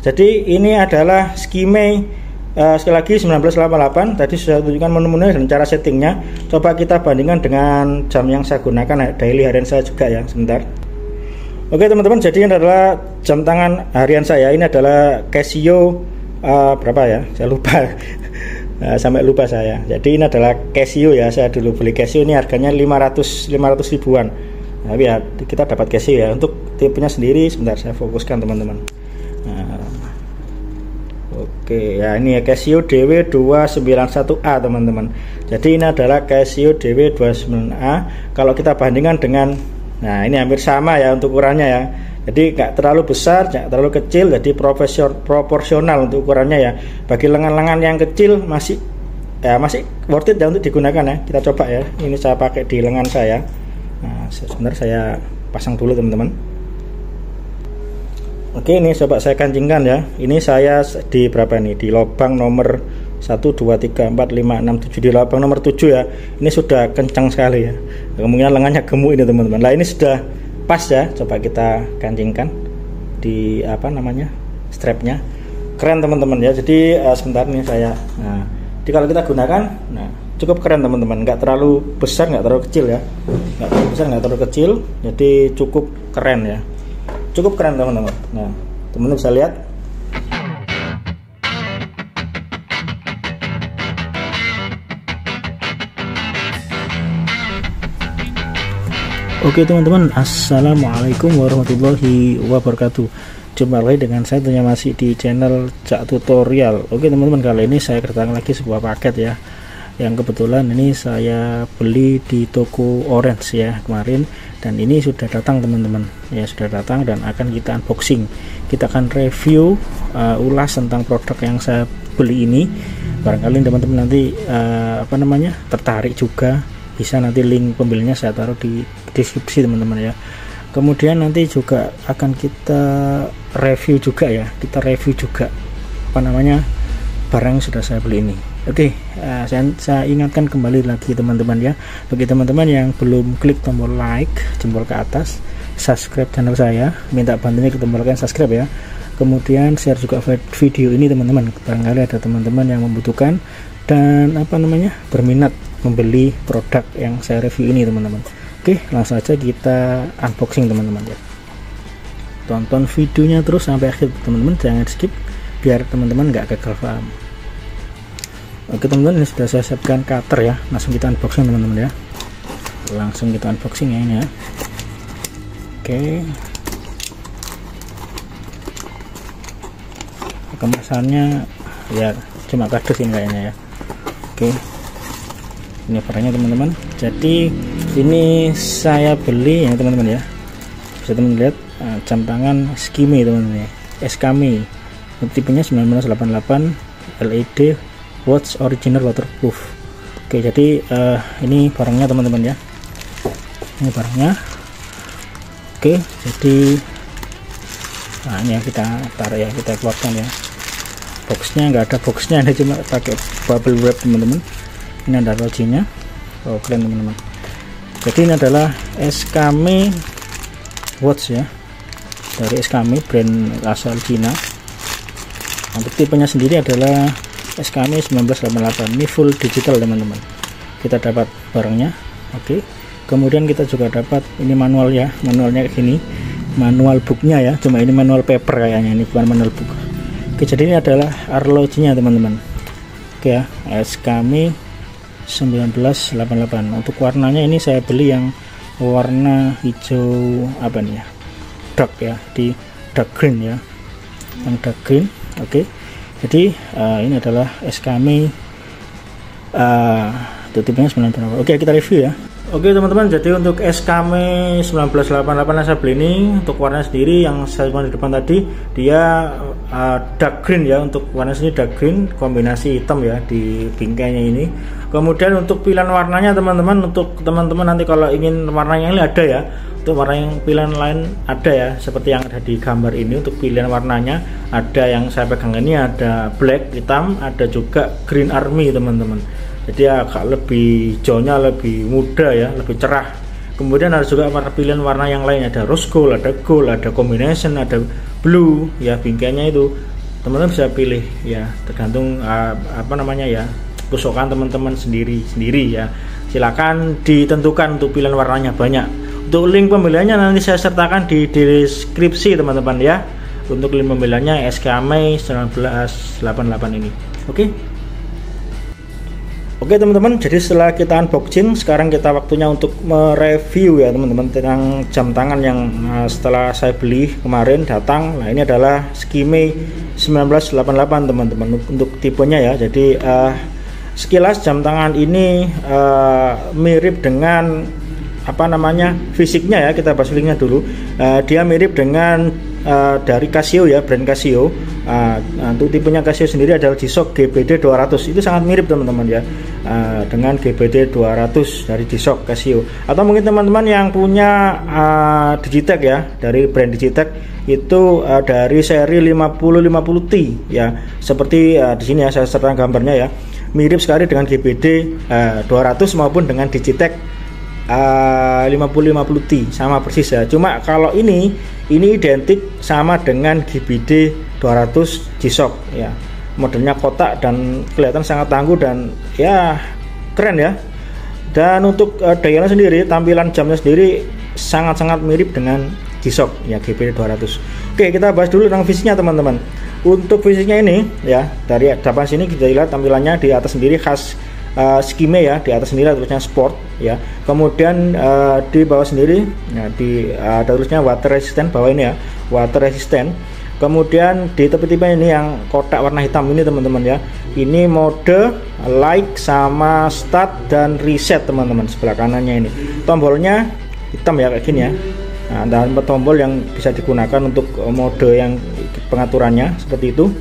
Jadi ini adalah Skime sekali lagi 1988. Tadi sudah tunjukkan menu-menu dan cara settingnya. Coba kita bandingkan dengan jam yang saya gunakan daily harian saya juga ya. Sebentar. Oke teman-teman, jadi ini adalah jam tangan harian saya. Ini adalah Casio berapa ya? Saya lupa. Sampai lupa saya. Jadi ini adalah Casio ya. Saya dulu beli Casio, ini harganya 500 ribuan. Tapi ya kita dapat Casio ya. Untuk tipenya sendiri sebentar saya fokuskan teman-teman. Oke ya, ini ya Casio DW291A teman-teman. Jadi ini adalah Casio DW291A. Kalau kita bandingkan dengan, nah ini hampir sama ya untuk ukurannya ya. Jadi nggak terlalu besar, nggak terlalu kecil, jadi proporsional untuk ukurannya ya. Bagi lengan-lengan yang kecil masih worth it ya untuk digunakan ya. Kita coba ya. Ini saya pakai di lengan saya. Nah, sebentar saya pasang dulu teman-teman. Oke, ini coba saya kancingkan ya. Ini saya di berapa nih? Di lubang nomor 1, 2, 3, 4, 5, 6, 7. Di lubang nomor 7 ya. Ini sudah kencang sekali ya. Kemungkinan lengannya gemuk ini teman-teman. Nah ini sudah pas ya. Coba kita kancingkan di strapnya. Keren teman-teman ya. Jadi sebentar nih saya. Nah, jadi kalau kita gunakan, nah cukup keren teman-teman. Nggak terlalu besar, nggak terlalu kecil ya. Nggak terlalu besar, nggak terlalu kecil. Jadi cukup keren ya. Cukup keren teman-teman. Nah, teman-teman bisa lihat. Oke teman-teman, assalamualaikum warahmatullahi wabarakatuh. Jumpa lagi dengan saya tentunya masih di channel Cak Tutorial. Oke teman-teman, kali ini saya kedatangan lagi sebuah paket ya, yang kebetulan ini saya beli di toko Orange ya kemarin, dan ini sudah datang teman-teman ya, sudah datang dan akan kita unboxing. Kita akan review ulas tentang produk yang saya beli ini. Barangkali teman-teman nanti tertarik juga, bisa nanti link pembelinya saya taruh di deskripsi teman-teman ya. Kemudian nanti juga akan kita review juga ya, kita review juga barang yang sudah saya beli ini. Oke, saya ingatkan kembali lagi teman-teman ya, bagi teman-teman yang belum klik tombol like, jempol ke atas, subscribe channel saya, minta bantunya ke tombol subscribe ya. Kemudian share juga video ini teman-teman, barangkali ada teman-teman yang membutuhkan dan berminat membeli produk yang saya review ini teman-teman. Oke, langsung aja kita unboxing teman-teman ya. Tonton videonya terus sampai akhir teman-teman, jangan skip biar teman-teman nggak gagal paham. Oke teman-teman, ini sudah saya siapkan cutter ya. Langsung kita unboxing teman-teman ya. Langsung kita unboxing ya ini ya. Oke. Kemasannya ya cuma kardus ini kayaknya ya. Oke. Ini barangnya teman-teman. Jadi ini saya beli ya teman-teman ya. Bisa teman lihat jam tangan Skime teman-teman ya. Skime. Tipenya 1988 LED watch original waterproof. Oke, jadi ini barangnya teman-teman ya. Ini barangnya. Oke, jadi ini ya kita taruh ya, kita keluarkan ya. Boxnya nggak ada boxnya, ini cuma pakai bubble wrap teman-teman. Ini ada logonya. Oh keren teman-teman. Jadi ini adalah Skime watch ya, dari Skime, brand asal Cina. Untuk tipenya sendiri adalah Skime 1988. Ini full digital teman-teman. Kita dapat barangnya. Oke. Kemudian kita juga dapat ini manual ya, manualnya kayak gini, manual booknya ya. Cuma ini manual paper kayaknya, ini bukan manual book. Oke, jadi ini adalah arlojinya teman-teman. Oke ya, Skime 1988. Untuk warnanya ini saya beli yang warna hijau ya, dark ya, di dark green ya, yang dark green. Oke, jadi ini adalah Skime tipenya 1988. Oke, kita review ya. Oke teman-teman, jadi untuk Skime 1988 yang saya beli ini, untuk warna sendiri yang saya di depan tadi dia dark green ya. Untuk warna sini dark green kombinasi hitam ya di bingkainya ini. Kemudian untuk pilihan warnanya teman-teman, untuk teman-teman nanti kalau ingin warnanya ini ada ya. Untuk warna yang pilihan lain ada ya, seperti yang ada di gambar ini. Untuk pilihan warnanya ada, yang saya pegang ini ada black hitam, ada juga green army teman-teman. Jadi agak lebih hijaunya lebih muda ya, lebih cerah. Kemudian ada juga pilihan warna yang lain, ada rose gold, ada combination, ada blue ya, bingkainya itu teman-teman bisa pilih ya, tergantung apa namanya ya, kesukaan teman-teman sendiri ya. Silakan ditentukan untuk pilihan warnanya banyak. Untuk link pembeliannya nanti saya sertakan di deskripsi teman-teman ya. Untuk link pembeliannya SKMei 1988 ini. Oke teman-teman, jadi setelah kita unboxing, sekarang kita waktunya untuk mereview ya teman-teman tentang jam tangan yang setelah saya beli kemarin datang. Nah, ini adalah Skimei 1988 teman-teman untuk tipenya ya. Jadi sekilas jam tangan ini mirip dengan apa namanya fisiknya ya, kita bahas linknya dulu. Dia mirip dengan dari Casio ya, brand Casio. Untuk tipenya Casio sendiri adalah G-Shock GBD 200. Itu sangat mirip teman-teman ya, dengan GBD 200 dari G-Shock Casio. Atau mungkin teman-teman yang punya Digitech ya, dari brand Digitech itu dari seri 5050T ya. Seperti di sini ya saya sertakan gambarnya ya. Mirip sekali dengan GBD 200 maupun dengan Digitech 5050T, sama persis ya. Cuma kalau ini identik sama dengan GBD 200 G-Shock ya. Modelnya kotak dan kelihatan sangat tangguh dan ya keren ya. Dan untuk dialnya sendiri, tampilan jamnya sendiri sangat-sangat mirip dengan G-Shock ya, GBD 200. Oke, kita bahas dulu tentang fisiknya teman-teman. Untuk fisiknya ini ya, dari depan sini kita lihat tampilannya di atas sendiri khas Skimei ya, di atas sendiri tulisnya sport ya. Kemudian di bawah sendiri ya, ada tulisnya water resistant bawah ini ya, water resistant. Kemudian di tepi-tepi ini yang kotak warna hitam ini teman-teman ya, ini mode like sama start dan reset teman-teman. Sebelah kanannya ini tombolnya hitam ya, kayak gini ya. Nah, dan tombol yang bisa digunakan untuk mode yang pengaturannya seperti itu.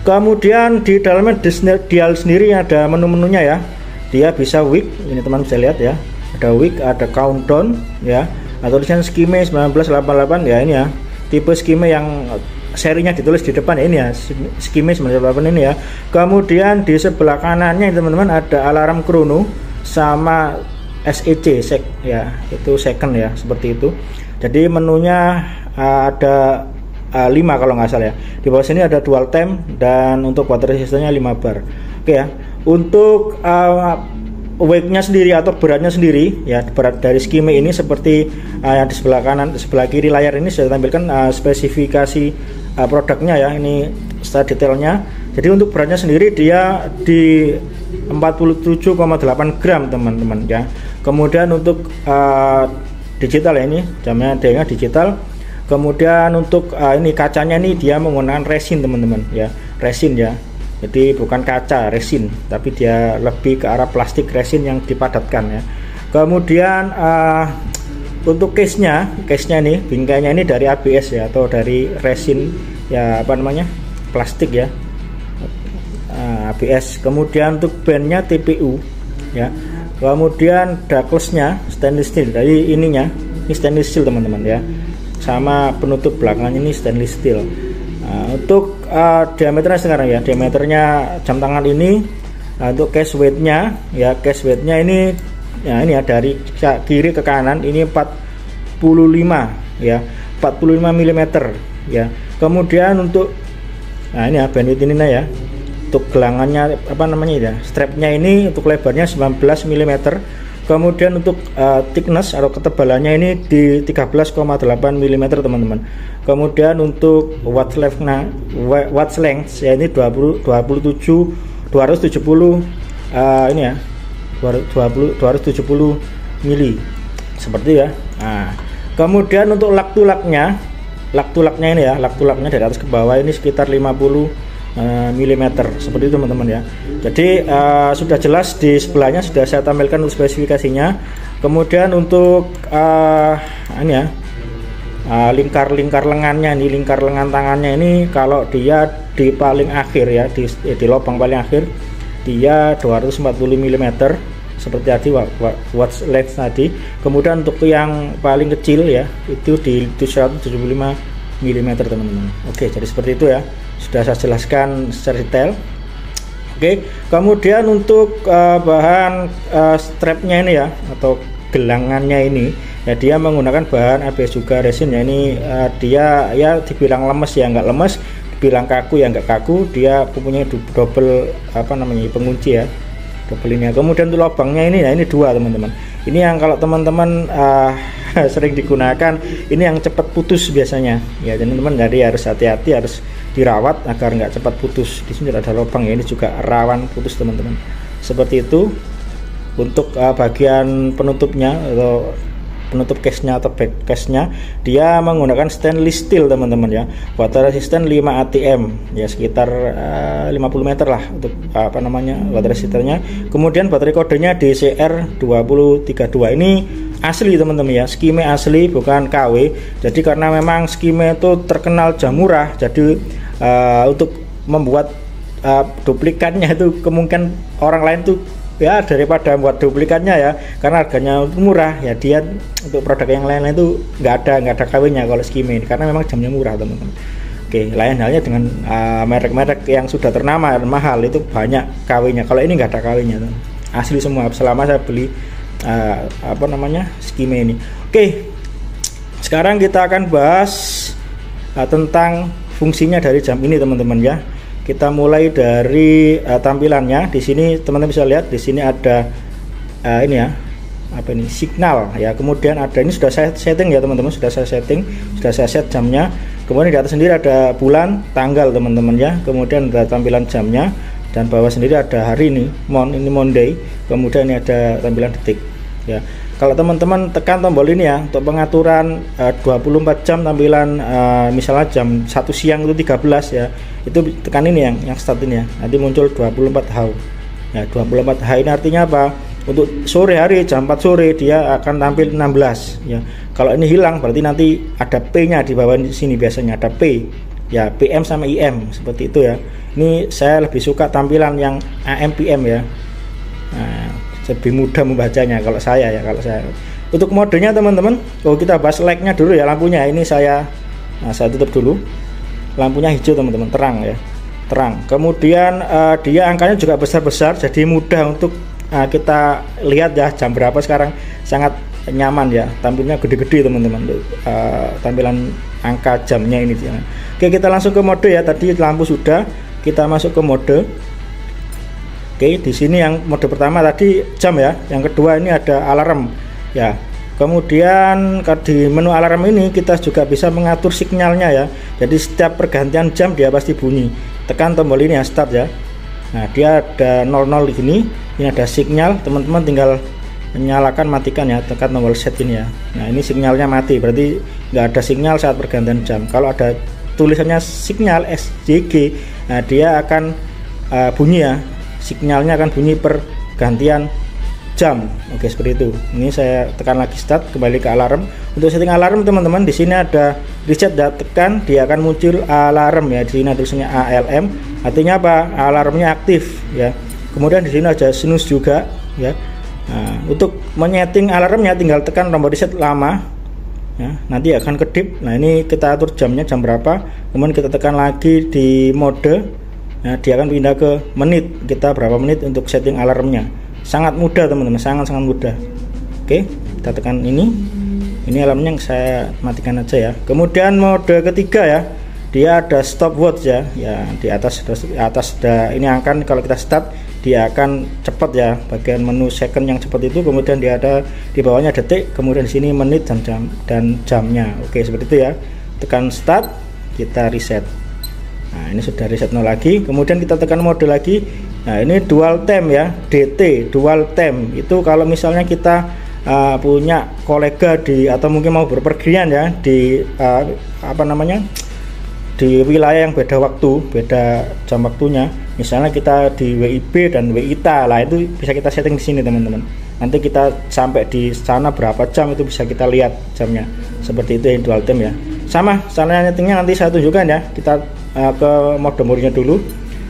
Kemudian di dalamnya dial sendiri ada menu-menunya ya. Dia bisa week, ini teman bisa lihat ya. Ada week, ada countdown ya. Atau tulisan Skimei 1988 ya, ini ya. Tipe Skimei yang serinya ditulis di depan ya, ini ya. Skimei 1988 ini ya. Kemudian di sebelah kanannya teman-teman ada alarm chrono sama SEC ya, itu second ya, seperti itu. Jadi menunya ada 5 kalau nggak salah ya. Di bawah sini ada dual time dan untuk water resistance-nya 5 bar. Oke ya. Untuk weight-nya sendiri atau beratnya sendiri ya, berat dari Skimei ini seperti yang di sebelah kanan, sebelah kiri layar ini saya tampilkan spesifikasi produknya ya. Ini setelah detailnya. Jadi untuk beratnya sendiri dia di 47,8 gram teman-teman ya. Kemudian untuk digital ya, ini jamnya dia digital. Kemudian untuk ini kacanya ini dia menggunakan resin teman-teman ya, resin ya. Jadi bukan kaca resin, tapi dia lebih ke arah plastik resin yang dipadatkan ya. Kemudian untuk case-nya ini bingkainya ini dari ABS ya, atau dari resin ya, apa namanya, plastik ya, ABS. Kemudian untuk bandnya TPU ya. Kemudian ductless-nya stainless steel, dari ininya ini stainless steel teman-teman ya. Sama penutup belakangnya ini stainless steel. Untuk diameternya sekarang ya, diameternya jam tangan ini untuk case weight-nya ya, case weight-nya ini ya, ini ya dari kiri ke kanan ini 45 ya, 45 mm ya. Kemudian untuk ini ya bandwidth ini ya. Untuk gelangannya apa namanya ya, strapnya ini untuk lebarnya 19 mm. Kemudian untuk thickness atau ketebalannya ini di 13,8 mm teman-teman. Kemudian untuk watch length ya ini 270 ini ya, 270 mili seperti ya. Nah, kemudian untuk lak tulaknya ini ya, lak tulaknya dari atas ke bawah ini sekitar 50 mm seperti itu teman-teman ya. Jadi sudah jelas di sebelahnya sudah saya tampilkan untuk spesifikasinya. Kemudian untuk ini ya, lingkar lengannya, ini lingkar lengan tangannya ini kalau dia di paling akhir ya, di lubang paling akhir dia 240 mm seperti tadi watch length tadi. Kemudian untuk yang paling kecil ya itu di 175 mm teman-teman. Oke, jadi seperti itu ya, sudah saya jelaskan secara detail. Oke, kemudian untuk bahan strapnya ini ya, atau gelangannya ini ya, dia menggunakan bahan ABS juga resin ya. Ini dia ya dibilang lemes ya, nggak lemes, dibilang kaku ya nggak kaku, dia punya double pengunci ya, double ini ya. Kemudian untuk lubangnya ini ya, ini 2 teman-teman. Ini yang kalau teman-teman sering digunakan, ini yang cepat putus biasanya ya teman-teman. Jadi harus hati-hati, harus dirawat agar nggak cepat putus. Di sini ada lubang ya, ini juga rawan putus teman-teman. Seperti itu. Untuk bagian penutupnya atau penutup case-nya atau back case-nya, dia menggunakan stainless steel teman-teman ya, water resistant 5 atm ya, sekitar 50 meter lah untuk water resistornya. Kemudian baterai kodenya DCR2032. Ini asli teman-teman ya, skime asli bukan KW. Jadi karena memang skime itu terkenal jam murah, jadi untuk membuat duplikatnya itu kemungkinan orang lain tuh ya, daripada buat duplikatnya ya, karena harganya murah ya, dia untuk produk yang lain-lain itu nggak ada KW-nya kalau skime ini, karena memang jamnya murah teman-teman. Oke, lain halnya dengan merek-merek yang sudah ternama dan mahal, itu banyak KW-nya. Kalau ini nggak ada KW-nya, asli semua selama saya beli skime ini. Oke, sekarang kita akan bahas tentang fungsinya dari jam ini teman-teman ya. Kita mulai dari tampilannya. Di sini teman-teman bisa lihat, di sini ada signal ya. Kemudian ada, ini sudah saya setting ya teman-teman, sudah saya set jamnya. Kemudian di atas sendiri ada bulan, tanggal teman-teman ya. Kemudian ada tampilan jamnya, dan bawah sendiri ada hari ini Monday. Kemudian ini ada tampilan detik ya. Kalau teman-teman tekan tombol ini ya, untuk pengaturan 24 jam tampilan, misalnya jam 1 siang itu 13 ya, itu tekan ini yang start ini ya, nanti muncul 24H ya. 24H ini artinya apa? Untuk sore hari jam 4 sore dia akan tampil 16 ya. Kalau ini hilang berarti nanti ada P nya di bawah sini, biasanya ada P ya, PM sama IM seperti itu ya. Ini saya lebih suka tampilan yang AM PM ya. Nah, lebih mudah membacanya kalau saya. Untuk modenya teman-teman, kita bahas light-nya dulu ya, lampunya ini saya tutup dulu. Lampunya hijau teman-teman, terang ya, terang. Kemudian dia angkanya juga besar-besar, jadi mudah untuk kita lihat ya jam berapa sekarang, sangat nyaman ya, tampilnya gede-gede teman-teman. Tampilan angka jamnya ini ya. Oke, kita langsung ke mode ya. Tadi lampu sudah, kita masuk ke mode. Oke, di sini yang mode pertama tadi jam ya, yang kedua ini ada alarm ya. Kemudian di menu alarm ini kita juga bisa mengatur sinyalnya ya. Jadi setiap pergantian jam dia pasti bunyi. Tekan tombol ini ya, start ya. Nah, dia ada 00 di sini. Ini ada sinyal, teman-teman tinggal nyalakan matikan ya, tekan tombol set ini ya. Nah, ini sinyalnya mati, berarti nggak ada sinyal saat pergantian jam. Kalau ada tulisannya sinyal SJG, nah dia akan bunyi ya. Sinyalnya akan bunyi pergantian jam. Oke, seperti itu. Ini saya tekan lagi start, kembali ke alarm. Untuk setting alarm teman-teman, di sini ada reset dan tekan, dia akan muncul alarm ya. Di sini ada tulisannya ALM, artinya apa? Alarmnya aktif ya. Kemudian di sini ada snooze juga ya. Nah, untuk menyeting alarmnya tinggal tekan tombol reset lama ya, nanti akan kedip. Nah, ini kita atur jamnya jam berapa, kemudian kita tekan lagi di mode. Nah, dia akan pindah ke menit, kita berapa menit untuk setting alarmnya. Sangat mudah teman-teman, sangat mudah. Oke, kita tekan ini alarmnya saya matikan aja ya. Kemudian mode ketiga ya, dia ada stopwatch ya. Ya, di atas ini akan, kalau kita start dia akan cepat ya, bagian menu second yang cepat itu. Kemudian dia ada di bawahnya detik, kemudian di sini menit dan jamnya. Oke, seperti itu ya. Tekan start, kita reset. Nah, ini sudah reset 0 lagi. Kemudian kita tekan mode lagi. Nah, ini dual time ya, DT dual time. Itu kalau misalnya kita punya kolega atau mungkin mau berpergian ya di di wilayah yang beda waktu, beda jam waktunya. Misalnya kita di WIB dan WITA lah, itu bisa kita setting di sini teman-teman. Nanti kita sampai di sana berapa jam itu bisa kita lihat jamnya. Seperti itu yang dual time ya. Sama cara nyetingnya nanti saya tunjukkan ya. Kita ke mode-modenya dulu.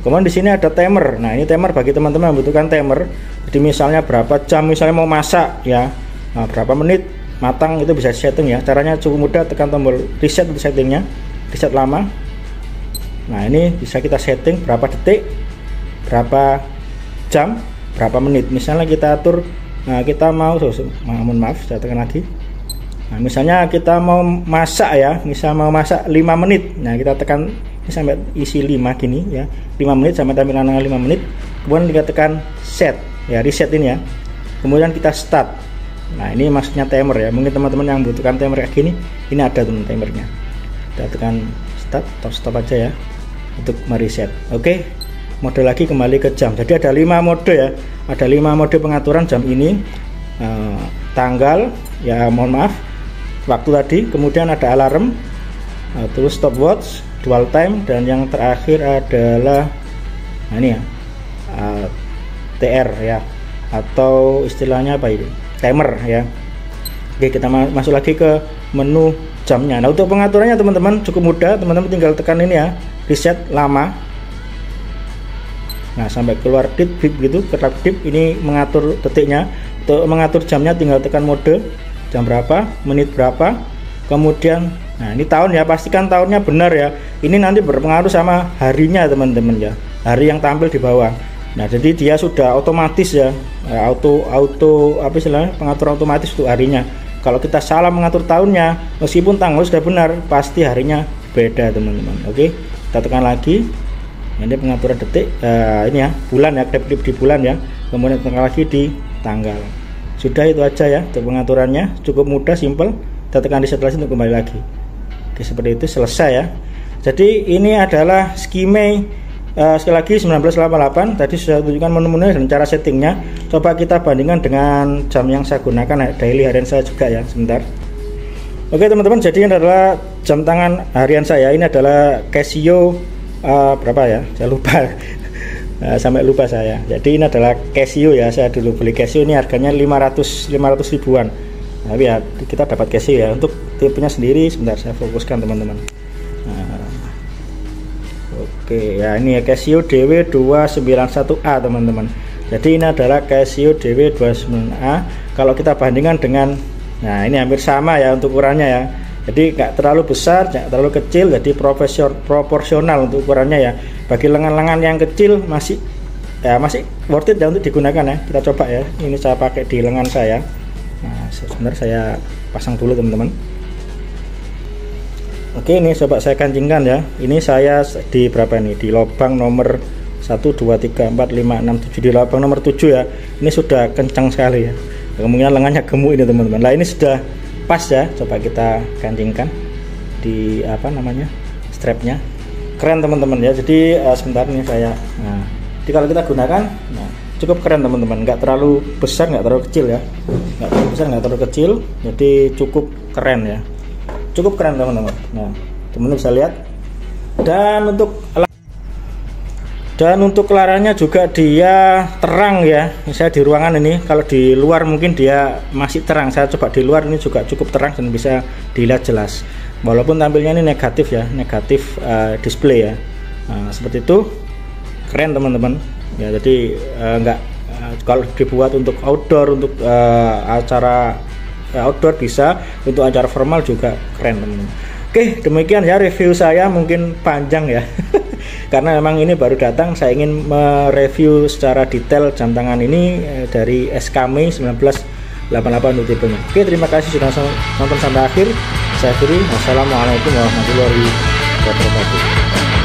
Kemudian di sini ada timer. Nah, ini timer bagi teman-teman yang membutuhkan timer. Jadi misalnya berapa jam, misalnya mau masak ya, nah, berapa menit matang, itu bisa setting ya. Caranya cukup mudah, tekan tombol reset untuk settingnya, reset lama. Nah, ini bisa kita setting berapa detik, berapa jam, berapa menit. Misalnya kita atur, nah kita mau, mohon maaf saya tekan lagi. Nah, misalnya kita mau masak ya, misal mau masak 5 menit. Nah, kita tekan ini sampai isi 5 gini ya, 5 menit sampai tampilan 5 menit. Kemudian kita tekan set ya, reset ini ya, kemudian kita start. Nah ini maksudnya timer ya, mungkin teman-teman yang butuhkan timer kayak gini, ini ada tuh timernya. Kita tekan start atau stop aja ya untuk mereset. Oke, mode lagi kembali ke jam. Jadi ada 5 mode ya, ada 5 mode pengaturan jam ini. Tanggal ya, mohon maaf, waktu tadi, kemudian ada alarm, terus stopwatch, dual time, dan yang terakhir adalah nah ini ya, TR ya, atau istilahnya apa ini, timer ya. Oke, kita masuk lagi ke menu jamnya. Nah untuk pengaturannya teman-teman cukup mudah, teman-teman tinggal tekan ini ya, reset lama. Nah sampai keluar dit bip gitu, ketak bip, ini mengatur detiknya. Untuk mengatur jamnya tinggal tekan mode, jam berapa, menit berapa, kemudian nah ini tahun ya, pastikan tahunnya benar ya. Ini nanti berpengaruh sama harinya teman-teman ya, hari yang tampil di bawah. Nah jadi dia sudah otomatis ya, auto apa istilahnya, pengatur otomatis untuk harinya. Kalau kita salah mengatur tahunnya, meskipun tanggal sudah benar, pasti harinya beda teman-teman. Oke, kita tekan lagi. Ini pengaturan detik, ini ya, bulan ya, klik di bulan ya, kemudian tekan lagi di tanggal. Sudah itu aja ya untuk pengaturannya, cukup mudah, simple. Kita tekan reset lagi untuk kembali lagi. Oke, seperti itu, selesai ya. Jadi ini adalah Skime sekali lagi 1988. Tadi sudah tunjukkan menu-menu dan cara settingnya. Coba kita bandingkan dengan jam yang saya gunakan daily harian saya juga ya, sebentar. Oke teman-teman, jadi ini adalah jam tangan harian saya. Ini adalah Casio berapa ya, saya lupa. Sampai lupa saya. Jadi ini adalah Casio ya, saya dulu beli Casio, ini harganya 500 ribuan. Tapi ya kita dapat Casio ya. Untuk tipenya sendiri sebentar saya fokuskan teman-teman. Oke ya, ini ya Casio DW291A teman-teman. Jadi ini adalah Casio DW291A. Kalau kita bandingkan dengan, nah ini hampir sama ya untuk ukurannya ya. Jadi nggak terlalu besar, nggak terlalu kecil, jadi proporsional untuk ukurannya ya. Bagi lengan-lengan yang kecil masih worth it ya untuk digunakan ya. Kita coba ya. Ini saya pakai di lengan saya. Nah, sebentar saya pasang dulu teman-teman. Oke, ini coba saya kancingkan ya. Ini saya di berapa nih? Di lubang nomor 1 2 3 4 5 6 7, di lubang nomor 7 ya. Ini sudah kencang sekali ya. Kemungkinan lengannya gemuk ini teman-teman. Nah, ini sudah pas ya. Coba kita kancingkan di apa namanya, strapnya. Keren teman-teman ya. Jadi sebentar ini saya, nah jadi kalau kita gunakan, nah cukup keren teman-teman, nggak terlalu besar nggak terlalu kecil ya, nggak terlalu besar nggak terlalu kecil, jadi cukup keren ya, cukup keren teman-teman. Nah teman-teman bisa lihat. Dan untuk layarnya juga dia terang ya. Saya di ruangan ini, kalau di luar mungkin dia masih terang. Saya coba di luar, ini juga cukup terang dan bisa dilihat jelas. Walaupun tampilnya ini negatif ya, negatif display ya. Nah, seperti itu, keren teman-teman. Ya jadi kalau dibuat untuk outdoor, untuk acara outdoor bisa, untuk acara formal juga keren teman-teman. Oke, demikian ya review saya, mungkin panjang ya. Karena memang ini baru datang, saya ingin mereview secara detail jam tangan ini dari Skime 1988 untuk tipenya. Oke, terima kasih sudah nonton sampai akhir. Saya Firi, wassalamualaikum warahmatullahi wabarakatuh.